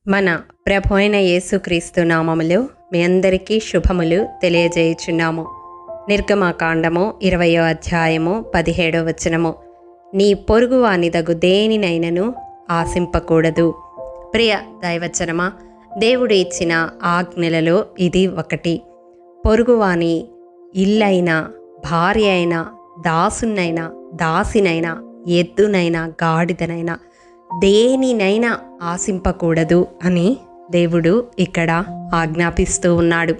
మన ప్రభు అయిన యేసుక్రీస్తు నామములో మీ అందరికీ శుభములు తెలియజేయుచున్నాము. నిర్గమకాండము 20వ అధ్యాయము 17వ వచనము. నీ పొరుగువానిదగు దేనినైనను ఆశింపకూడదు. ప్రియ దైవచనమా, దేవుడు ఇచ్చిన ఆజ్ఞలలో ఇది ఒకటి. పొరుగువాని ఇల్లైనా, భార్య అయినా, దాసునైనా, దాసినైనా, ఎద్దునైనా, గాడిదనైనా, దేనినైనా ఆశింపకూడదు అని దేవుడు ఇక్కడ ఆజ్ఞాపిస్తూ ఉన్నాడు.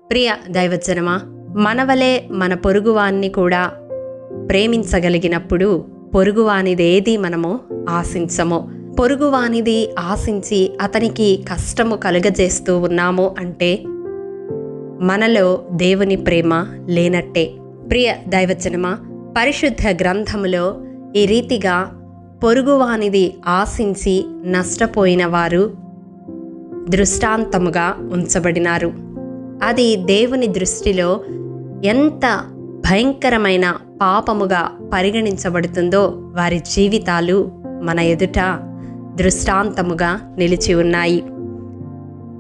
ప్రియ దైవజనమా, మనవలే మన పొరుగువాన్ని కూడా ప్రేమించగలిగినప్పుడు పొరుగువానిదేది మనము ఆశించము. పొరుగువానిది ఆశించి అతనికి కష్టము కలుగజేస్తూ ఉన్నాము అంటే మనలో దేవుని ప్రేమ లేనట్టే. ప్రియ దైవజనమా, పరిశుద్ధ గ్రంథములో ఈ రీతిగా పొరుగువానిది ఆశించి నష్టపోయిన వారు దృష్టాంతముగా ఉంచబడినారు. అది దేవుని దృష్టిలో ఎంత భయంకరమైన పాపముగా పరిగణించబడుతుందో వారి జీవితాలు మన ఎదుట దృష్టాంతముగా నిలిచి ఉన్నాయి.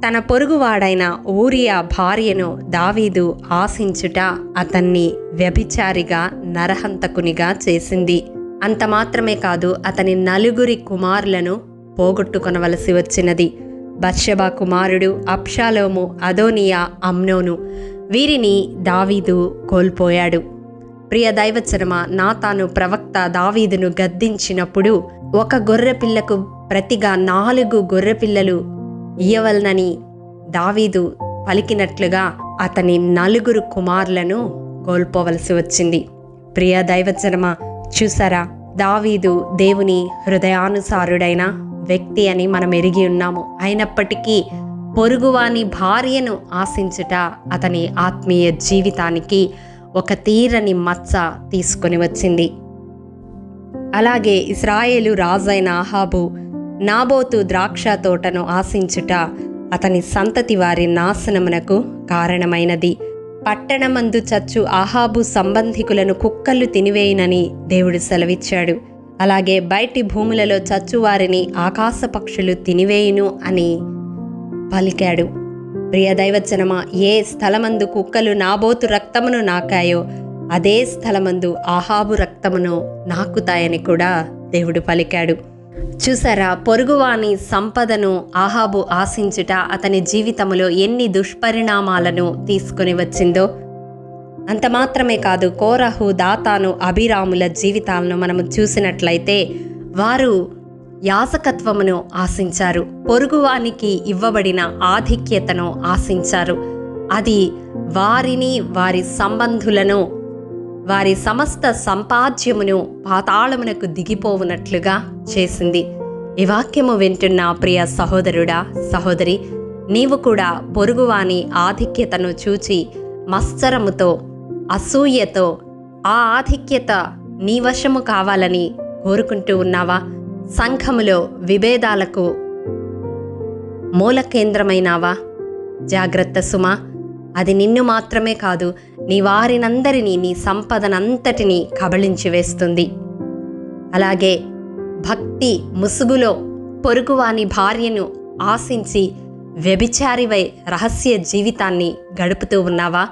తన పొరుగువాడైన ఊరియా భార్యను దావీదు ఆశించుట అతన్ని వ్యభిచారిగా, నరహంతకునిగా చేసింది. అంత మాత్రమే కాదు, అతని 4 కుమారులను పోగొట్టుకొనవలసి వచ్చినది. బత్షెబా కుమారుడు అబ్షాలోము, అదోనియా, అమ్నోను, వీరిని దావీదు కోల్పోయాడు. ప్రియ దైవచనమా, నాతాను ప్రవక్త దావీదును గద్దించినప్పుడు ఒక గొర్రెపిల్లకు ప్రతిగా 4 గొర్రెపిల్లలు ఇయ్యవలనని దావీదు పలికినట్లుగా అతని 4 కుమారులను కోల్పోవలసి వచ్చింది. ప్రియ దైవజనమా, చూసారా, దావీదు దేవుని హృదయానుసారుడైన వ్యక్తి అని మనం ఎరిగి ఉన్నాము. అయినప్పటికీ పొరుగువాని భార్యను ఆశించుట అతని ఆత్మీయ జీవితానికి ఒక తీరని మచ్చ తీసుకొని వచ్చింది. అలాగే ఇశ్రాయేలు రాజైన అహాబు నాబోతు ద్రాక్ష తోటను ఆశించుట అతని సంతతి వారి నాశనమునకు కారణమైనది. పట్టణమందు చచ్చు అహాబు సంబంధికులను కుక్కలు తినివేయునని దేవుడు సెలవిచ్చాడు. అలాగే బయటి భూములలో చచ్చువారిని ఆకాశ పక్షులు తినివేయును అని పలికాడు. ప్రియ దైవజనమా, ఏ స్థలమందు కుక్కలు నాబోతు రక్తమును నాకాయో అదే స్థలమందు అహాబు రక్తమును నాకుతాయని కూడా దేవుడు పలికాడు. చూసారా, పొరుగువాని సంపదను అహాబు ఆశించుట అతని జీవితంలో ఎన్ని దుష్పరిణామాలను తీసుకొని వచ్చిందో. అంత మాత్రమే కాదు, కోరహు, దాతాను, అభిరాముల జీవితాలను మనము చూసినట్లయితే వారు యాజకత్వమును ఆశించారు. పొరుగువానికి ఇవ్వబడిన ఆధిక్యతను ఆశించారు. అది వారిని, వారి సంబంధులను, వారి సమస్త సంపాద్యమును పాతాళమునకు దిగిపోవునట్లుగా చేసింది. ఈ వాక్యము వింటున్న ప్రియ సహోదరుడా, సహోదరి, నీవు కూడా పొరుగువాని ఆధిక్యతను చూచి మత్సరముతో, అసూయతో ఆ ఆధిక్యత నీ వశము కావాలని కోరుకుంటూ ఉన్నావా? సంఘములో విభేదాలకు మూల కేంద్రమైనావా? జాగ్రత్త సుమా, అది నిన్ను మాత్రమే కాదు, నీ వారినందరినీ, నీ సంపదనంతటినీ కబళించి వేస్తుంది. అలాగే భక్తి ముసుగులో పొరుగువాని భార్యను ఆశించి వ్యభిచారివై రహస్య జీవితాన్ని గడుపుతూ ఉన్నావా?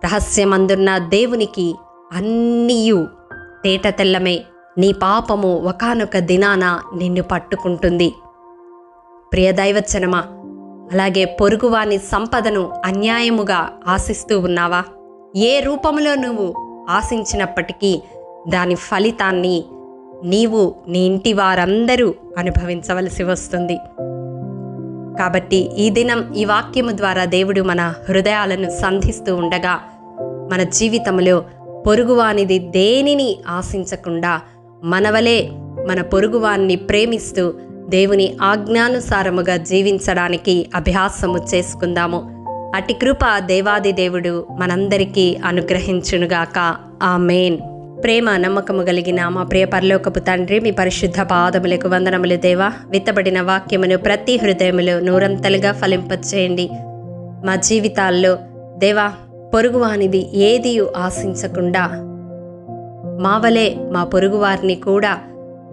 రహస్యమందున్న దేవునికి అన్నీయు తేట తెల్లమే. నీ పాపము ఒకానొక దినాన నిన్ను పట్టుకుంటుంది. ప్రియ దైవజనమా, అలాగే పొరుగువాని సంపదను అన్యాయముగా ఆశిస్తూ ఉన్నావా? ఏ రూపంలో నువ్వు ఆశించినప్పటికీ దాని ఫలితాన్ని నీవు, నీ ఇంటి వారందరూ అనుభవించవలసి వస్తుంది. కాబట్టి ఈ దినం ఈ వాక్యము ద్వారా దేవుడు మన హృదయాలను సంధిస్తూ ఉండగా మన జీవితంలో పొరుగువానిది దేనిని ఆశించకుండా మనవలే మన పొరుగువాన్ని ప్రేమిస్తూ దేవుని ఆజ్ఞానుసారముగా జీవించడానికి అభ్యాసము చేసుకుందాము. అట్టి కృప దేవాది దేవుడు మనందరికీ అనుగ్రహించునుగాక. ఆమేన్. ప్రేమ నమ్మకము కలిగిన మా ప్రియ పరలోకపు తండ్రి, మీ పరిశుద్ధ పాదములకు వందనములు దేవా. విత్తబడిన వాక్యమును ప్రతి హృదయములో నూరంతలుగా ఫలింపచేయండి. మా జీవితాల్లో దేవా, పొరుగువానిది ఏది ఆశించకుండా మావలే మా పొరుగువారిని కూడా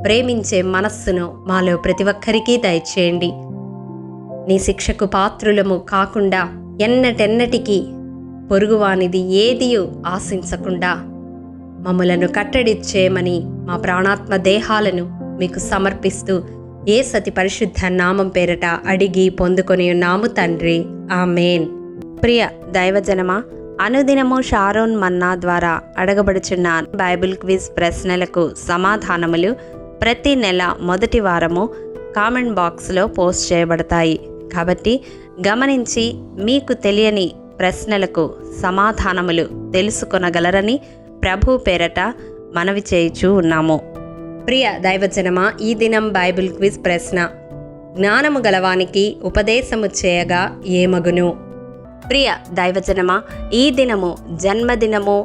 ప్రేమించే మనస్సును మాలో ప్రతి ఒక్కరికి దయచేయండి. నీ శిక్షకు పాత్రులము కాకుండా ఎన్నటెన్నటికీ పొరుగువానిది ఏదియు ఆశించకుండా మమ్ములను కట్టడిచ్చేయమని మా ప్రాణాత్మ దేహాలను మీకు సమర్పిస్తూ యేసతి పరిశుద్ధ నామం పేరట అడిగి పొందుకొని ఉన్నాము తండ్రి, ఆమేన్. ప్రియ దైవజనమా, అనుదినము షారోన్ మన్నా ద్వారా అడగబడుచున్న బైబిల్ క్విజ్ ప్రశ్నలకు సమాధానములు ప్రతి నెల మొదటి వారము కామెంట్ బాక్స్లో పోస్ట్ చేయబడతాయి. కాబట్టి గమనించి మీకు తెలియని ప్రశ్నలకు సమాధానములు తెలుసుకొనగలరని ప్రభు పేరట మనవి చేయుచూ ఉన్నాము. ప్రియ దైవజనమా, ఈ దినం బైబిల్ క్విజ్ ప్రశ్న: జ్ఞానము గలవానికి ఉపదేశము చేయగా ఏమగును? ప్రియ దైవజనమా, ఈ దినము జన్మదినము,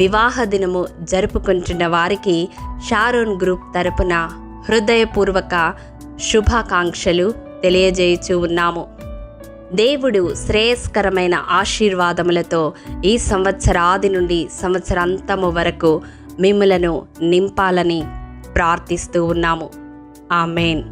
వివాహ దినము జరుపుకుంటున్న వారికి షారోన్ గ్రూప్ తరపున హృదయపూర్వక శుభాకాంక్షలు తెలియజేయుచూ ఉన్నాము. దేవుడు శ్రేయస్కరమైన ఆశీర్వాదములతో ఈ సంవత్సరాది నుండి సంవత్సరాంతము వరకు మిమ్ములను నింపాలని ప్రార్థిస్తూ ఉన్నాము. ఆమేన్.